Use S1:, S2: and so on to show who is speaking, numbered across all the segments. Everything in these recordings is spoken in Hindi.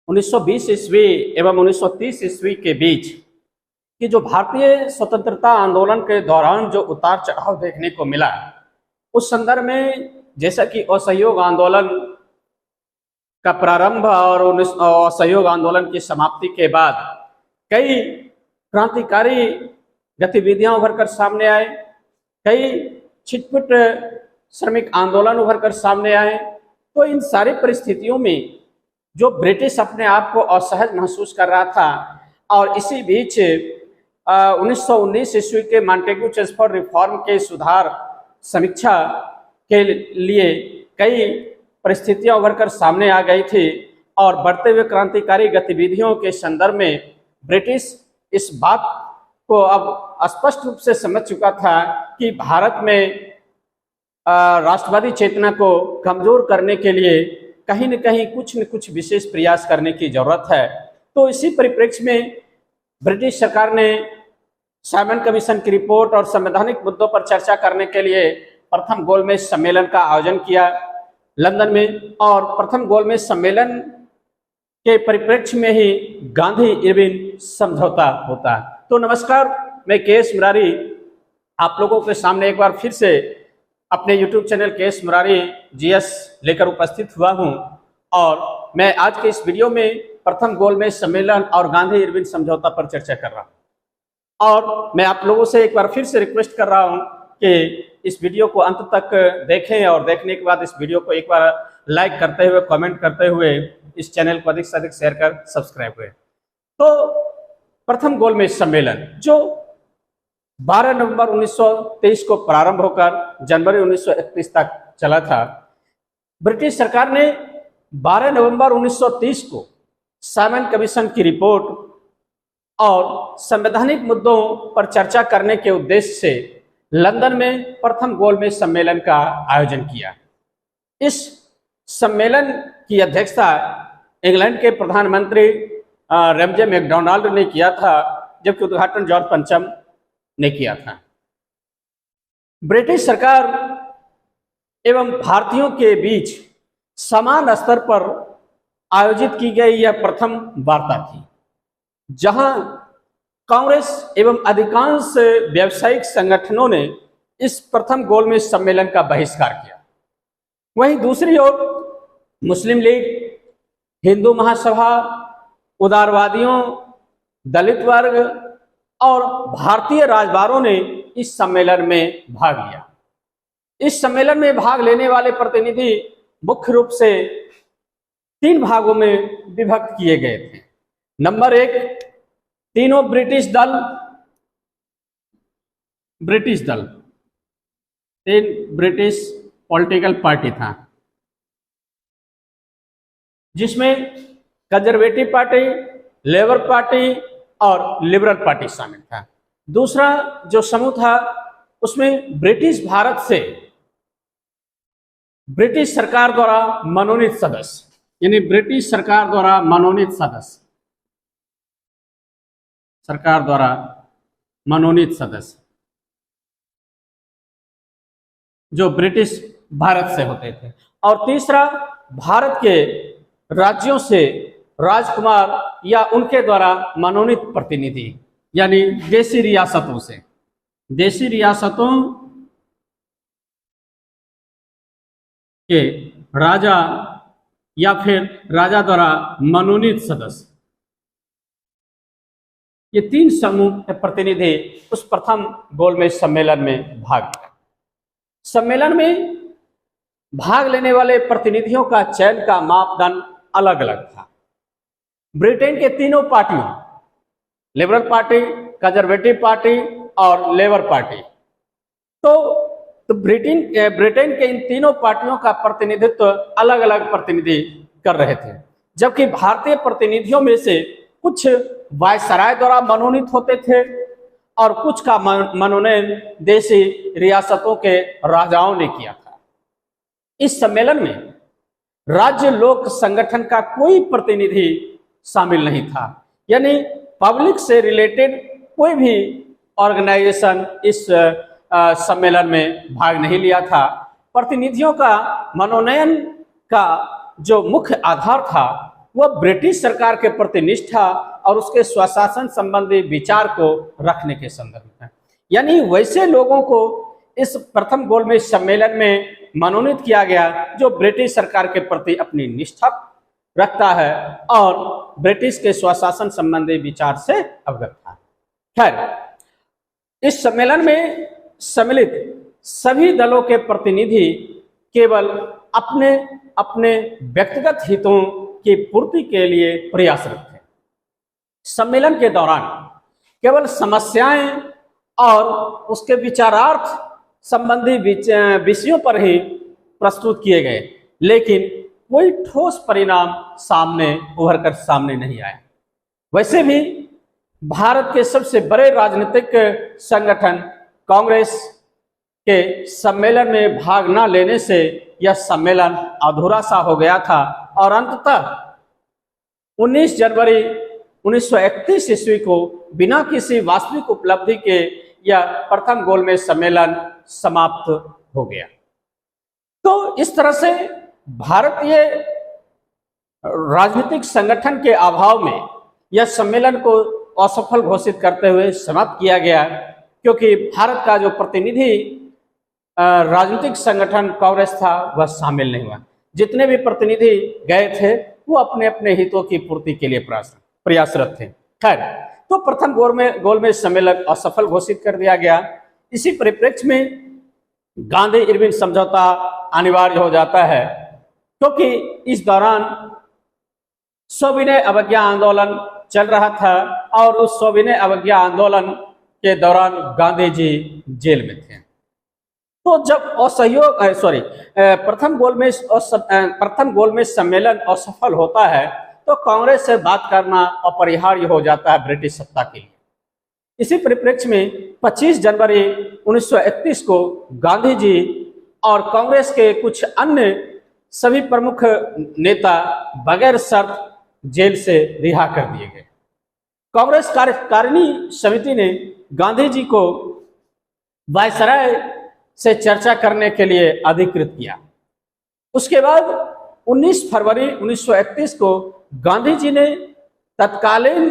S1: 1920 ईस्वी एवं 1930 ईस्वी के बीच कि जो भारतीय स्वतंत्रता आंदोलन के दौरान जो उतार चढ़ाव देखने को मिला, उस संदर्भ में जैसा कि असहयोग आंदोलन का प्रारंभ और असहयोग आंदोलन की समाप्ति के बाद कई क्रांतिकारी गतिविधियां उभर कर सामने आए, कई छिटपुट श्रमिक आंदोलन उभर कर सामने आए। तो इन सारी परिस्थितियों में जो ब्रिटिश अपने आप को असहज महसूस कर रहा था और इसी बीच 1919 ईस्वी के मॉन्टेग्यू चेम्सफोर्ड रिफॉर्म के सुधार समीक्षा के लिए कई परिस्थितियां उभर कर सामने आ गई थी और बढ़ते हुए क्रांतिकारी गतिविधियों के संदर्भ में ब्रिटिश इस बात को अब स्पष्ट रूप से समझ चुका था कि भारत में राष्ट्रवादी चेतना को कमजोर करने के लिए कहीं न कहीं कुछ न कुछ विशेष प्रयास करने की जरूरत है। तो इसी परिप्रेक्ष्य में ब्रिटिश सरकार ने साइमन कमीशन की रिपोर्ट और संवैधानिक मुद्दों पर चर्चा करने के लिए प्रथम गोलमेज सम्मेलन का आयोजन किया लंदन में, और प्रथम गोलमेज सम्मेलन के परिप्रेक्ष्य में ही गांधी इरविन समझौता होता। तो नमस्कार, मैं के.एस. मुरारी आप लोगों के सामने एक बार फिर से अपने YouTube channel KS. Murari GS लेकर उपस्थित हुआ हूं, और मैं आज के इस वीडियो में प्रथम गोलमेज सम्मेलन और गांधी इरविन समझौता पर चर्चा कर रहा हूं। और मैं आप लोगों से एक बार फिर से रिक्वेस्ट कर रहा हूं कि इस वीडियो को अंत तक देखें और देखने के बाद इस वीडियो को एक बार लाइक करते हुए, कमेंट करते हुए इस चैनल को अधिक से अधिक शेयर कर सब्सक्राइब करें। तो प्रथम गोलमेज सम्मेलन जो 12 नवंबर 1923 को प्रारंभ होकर जनवरी 1931 तक चला था, ब्रिटिश सरकार ने 12 नवंबर 1930 को साइमन कमीशन की रिपोर्ट और संवैधानिक मुद्दों पर चर्चा करने के उद्देश्य से लंदन में प्रथम गोलमेज सम्मेलन का आयोजन किया। इस सम्मेलन की अध्यक्षता इंग्लैंड के प्रधानमंत्री रैमजे मैकडोनाल्ड ने किया था, जबकि उद्घाटन जॉर्ज पंचम ने किया था। ब्रिटिश सरकार एवं भारतीयों के बीच समान स्तर पर आयोजित की गई यह प्रथम वार्ता थी, जहां कांग्रेस एवं अधिकांश व्यावसायिक संगठनों ने इस प्रथम गोलमेज सम्मेलन का बहिष्कार किया। वहीं दूसरी ओर मुस्लिम लीग, हिंदू महासभा, उदारवादियों, दलित वर्ग और भारतीय राजदारों ने इस सम्मेलन में भाग लिया। इस सम्मेलन में भाग लेने वाले प्रतिनिधि मुख्य रूप से 3 भागों में विभक्त किए गए थे। नंबर 1, तीनों ब्रिटिश दल 3 ब्रिटिश पॉलिटिकल पार्टी था, जिसमें कंजर्वेटिव पार्टी, लेबर पार्टी और लिबरल पार्टी शामिल था। दूसरा जो समूह था उसमें ब्रिटिश भारत से ब्रिटिश सरकार द्वारा मनोनीत सदस्य, यानी ब्रिटिश सरकार द्वारा मनोनीत सदस्य जो ब्रिटिश भारत से होते थे। और तीसरा भारत के राज्यों से राजकुमार या उनके द्वारा मनोनीत प्रतिनिधि, यानी देशी रियासतों के राजा या फिर राजा द्वारा मनोनीत सदस्य, ये 3 समूह के प्रतिनिधि उस प्रथम गोलमेज सम्मेलन में भाग लिया। सम्मेलन में भाग लेने वाले प्रतिनिधियों का चयन का मापदंड अलग अलग था। ब्रिटेन के तीनों पार्टियों, लिबरल पार्टी, कंजर्वेटिव पार्टी और लेबर पार्टी, तो ब्रिटेन के इन तीनों पार्टियों का प्रतिनिधित्व अलग अलग प्रतिनिधि कर रहे थे, जबकि भारतीय प्रतिनिधियों में से कुछ वायसराय द्वारा मनोनीत होते थे और कुछ का मनोनयन देशी रियासतों के राजाओं ने किया था। इस सम्मेलन में राज्य लोक संगठन का कोई प्रतिनिधि शामिल नहीं था, यानी पब्लिक से रिलेटेड कोई भी ऑर्गेनाइजेशन इस सम्मेलन में भाग नहीं लिया था। प्रतिनिधियों का मनोनयन का जो मुख्य आधार था वह ब्रिटिश सरकार के प्रति निष्ठा और उसके स्वशासन संबंधी विचार को रखने के संदर्भ में है। यानी वैसे लोगों को इस प्रथम गोलमेज सम्मेलन में मनोनीत किया गया जो ब्रिटिश सरकार के प्रति अपनी निष्ठा रखता है और ब्रिटिश के स्वशासन संबंधी विचार से अवगत था। खैर, इस सम्मेलन में सम्मिलित सभी दलों के प्रतिनिधि केवल अपने अपने व्यक्तिगत हितों की पूर्ति के लिए प्रयासरत थे। सम्मेलन के दौरान केवल समस्याएं और उसके विचारार्थ संबंधी विषयों पर ही प्रस्तुत किए गए, लेकिन कोई ठोस परिणाम उभर कर सामने नहीं आया। वैसे भी भारत के सबसे बड़े राजनीतिक संगठन कांग्रेस के सम्मेलन में भाग न लेने से यह सम्मेलन अधूरा सा हो गया था और अंततः 19 जनवरी 1931 ईस्वी को बिना किसी वास्तविक उपलब्धि के यह प्रथम गोलमेज सम्मेलन समाप्त हो गया। तो इस तरह से भारतीय राजनीतिक संगठन के अभाव में यह सम्मेलन को असफल घोषित करते हुए समाप्त किया गया, क्योंकि भारत का जो प्रतिनिधि राजनीतिक संगठन कांग्रेस था वह शामिल नहीं हुआ। जितने भी प्रतिनिधि गए थे वो अपने अपने हितों की पूर्ति के लिए प्रयासरत थे। खैर, तो प्रथम गोलमेज सम्मेलन असफल घोषित कर दिया गया। इसी परिप्रेक्ष्य में गांधी इरविन समझौता अनिवार्य हो जाता है, क्योंकि इस दौरान सविनय अवज्ञा आंदोलन चल रहा था और उस सविनय अवज्ञा आंदोलन के दौरान गांधी जी जेल में थे। तो जब प्रथम गोलमेज सम्मेलन असफल होता है तो कांग्रेस से बात करना अपरिहार्य हो जाता है ब्रिटिश सत्ता के लिए। इसी परिप्रेक्ष्य में 25 जनवरी 1931 को गांधी जी और कांग्रेस के कुछ अन्य सभी प्रमुख नेता बगैर शर्त जेल से रिहा कर दिए गए। कांग्रेस कार्यकारिणी समिति ने गांधी जी को वायसराय से चर्चा करने के लिए अधिकृत किया। उसके बाद 19 फरवरी 1931 को गांधी जी ने तत्कालीन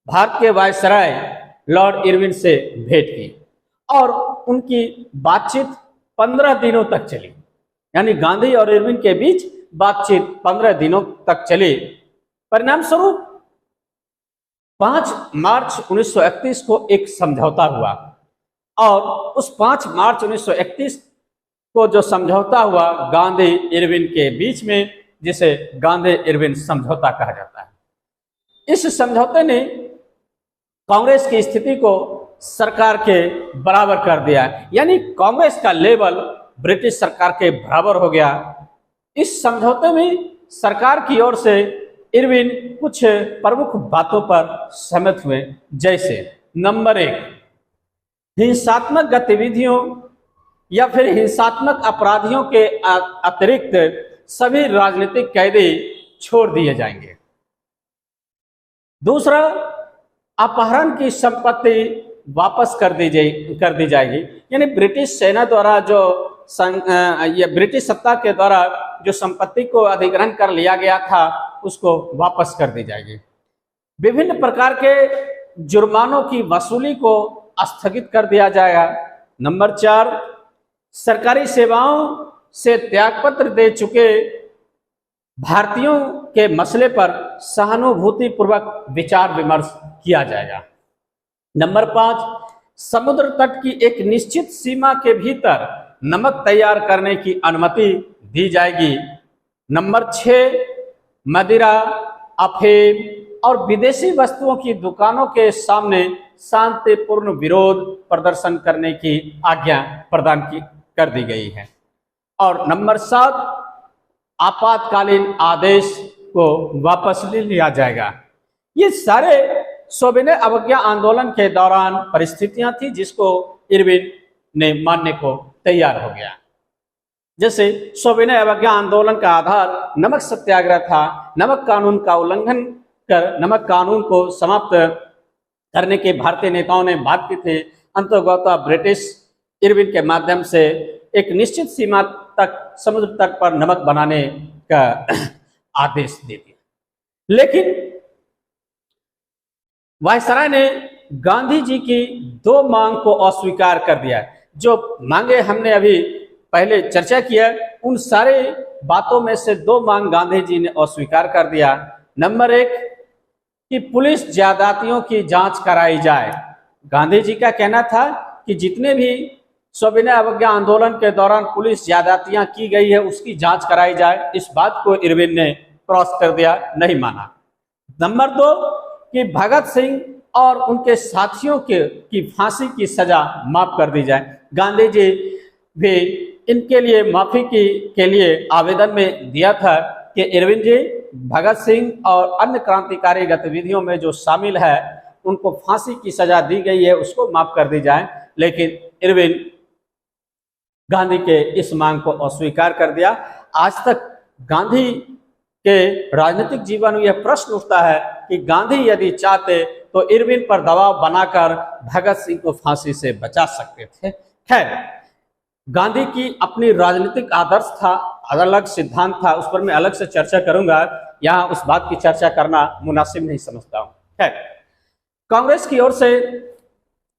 S1: भारत के वायसराय लॉर्ड इरविन से भेंट की और उनकी बातचीत 15 दिनों तक चली। यानी गांधी और इरविन के बीच बातचीत 15 दिनों तक चली। परिणाम स्वरूप 5 मार्च 1931 को एक समझौता हुआ और उस 5 मार्च 1931 को जो समझौता हुआ गांधी इरविन के बीच में, जिसे गांधी इरविन समझौता कहा जाता है। इस समझौते ने कांग्रेस की स्थिति को सरकार के बराबर कर दिया, यानी कांग्रेस का लेवल ब्रिटिश सरकार के बराबर हो गया। इस समझौते में सरकार की ओर से इरविन कुछ प्रमुख बातों पर सहमत हुए, जैसे नंबर 1, हिंसात्मक गतिविधियों या फिर हिंसात्मक अपराधियों के अतिरिक्त सभी राजनीतिक कैदी छोड़ दिए जाएंगे। दूसरा, अपहरण की संपत्ति वापस कर दी जाएगी, यानी ब्रिटिश सेना द्वारा जो ब्रिटिश सत्ता के द्वारा जो संपत्ति को अधिग्रहण कर लिया गया था उसको वापस कर दी जाएगी। विभिन्न प्रकार के जुर्मानों की वसूली को स्थगित कर दिया जाएगा। नंबर 4, सरकारी सेवाओं से त्यागपत्र दे चुके भारतीयों के मसले पर सहानुभूति पूर्वक विचार विमर्श किया जाएगा। नंबर 5, समुद्र तट की एक निश्चित सीमा के भीतर नमक तैयार करने की अनुमति दी जाएगी। नंबर 6, मदिरा, अफीम और विदेशी वस्तुओं की दुकानों के सामने शांतिपूर्ण विरोध प्रदर्शन करने की आज्ञा प्रदान कर दी गई है। और नंबर 7, आपातकालीन आदेश को वापस ले लिया जाएगा। ये सारे सविनय अवज्ञा आंदोलन के दौरान परिस्थितियां थी जिसको इरविन ने मानने को तैयार हो गया। जैसे सविनय अवज्ञा आंदोलन का आधार नमक सत्याग्रह था। नमक कानून का उल्लंघन कर नमक कानून को समाप्त करने के भारतीय नेताओं ने बात की थी। अंततः ब्रिटिश इरविन के माध्यम से एक निश्चित सीमा तक समुद्र तट पर नमक बनाने का आदेश दे दिया। लेकिन वायसराय ने गांधी जी की दो मांग को अस्वीकार कर दिया। जो मांगे हमने अभी पहले चर्चा किया, उन सारे बातों में से दो मांग गांधी जी ने अस्वीकार कर दिया। नंबर एक, कि पुलिस ज्यादतियों की जांच कराई जाए। गांधी जी का कहना था कि जितने भी सविनय अवज्ञा आंदोलन के दौरान पुलिस ज्यादतियां की गई है उसकी जांच कराई जाए। इस बात को इरविन ने क्रॉस कर दिया, नहीं माना। नंबर दो, कि भगत सिंह और उनके साथियों की फांसी की सजा माफ कर दी जाए। गांधी जी भी इनके लिए माफी के लिए आवेदन में दिया था कि इरविन जी, भगत सिंह और अन्य क्रांतिकारी गतिविधियों में जो शामिल है उनको फांसी की सजा दी गई है उसको माफ कर दी जाए। लेकिन इरविन गांधी के इस मांग को अस्वीकार कर दिया। आज तक गांधी के राजनीतिक जीवन में यह प्रश्न उठता है कि गांधी यदि चाहते तो इरविन पर दबाव बनाकर भगत सिंह को फांसी से बचा सकते थे। खैर, गांधी की अपनी राजनीतिक आदर्श था, अलग सिद्धांत था, उस पर मैं अलग से चर्चा करूंगा, यहाँ उस बात की चर्चा करना मुनासिब नहीं समझता हूं। खैर, कांग्रेस की ओर से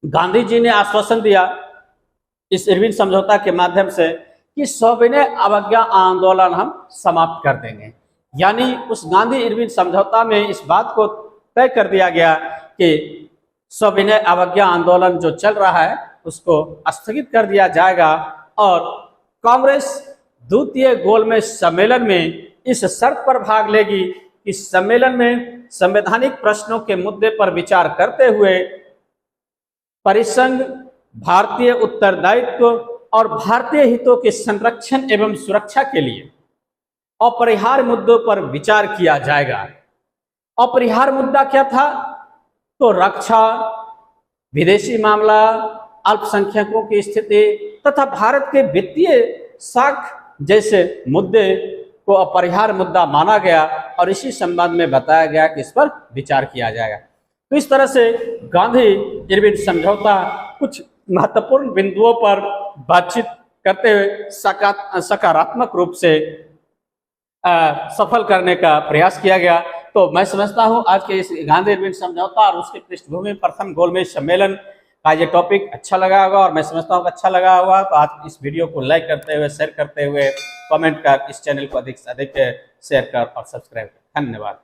S1: गांधी जी ने आश्वासन दिया इस इरविन समझौता के माध्यम से कि सविनय अवज्ञा आंदोलन हम समाप्त कर देंगे। यानी उस गांधी इरविन समझौता में इस बात को तय कर दिया गया कि सविनय अवज्ञा आंदोलन जो चल रहा है उसको स्थगित कर दिया जाएगा और कांग्रेस द्वितीय गोलमेज सम्मेलन में इस शर्त पर भाग लेगी कि सम्मेलन में संवैधानिक प्रश्नों के मुद्दे पर विचार करते हुए परिसंघ, भारतीय उत्तरदायित्व और भारतीय हितों के संरक्षण एवं सुरक्षा के लिए अपरिहार्य मुद्दों पर विचार किया जाएगा। अपरिहार्य मुद्दा क्या था? तो रक्षा, विदेशी मामला, अल्पसंख्यकों की स्थिति तथा भारत के वित्तीय साख जैसे मुद्दे को अपरिहार्य मुद्दा माना गया और इसी संबंध में बताया गया कि इस पर विचार किया जाएगा। तो इस तरह से गांधी इरविन समझौता कुछ महत्वपूर्ण बिंदुओं पर बातचीत करते हुए सकारात्मक रूप से सफल करने का प्रयास किया गया। तो मैं समझता हूं आज के इस गांधी इरविन समझौता और उसके पृष्ठभूमि प्रथम गोलमेज सम्मेलन का ये टॉपिक अच्छा लगा होगा और मैं समझता हूं अच्छा लगा होगा। तो आज इस वीडियो को लाइक करते हुए, शेयर करते हुए, कमेंट कर, इस चैनल को अधिक से अधिक शेयर कर और सब्सक्राइब कर। धन्यवाद।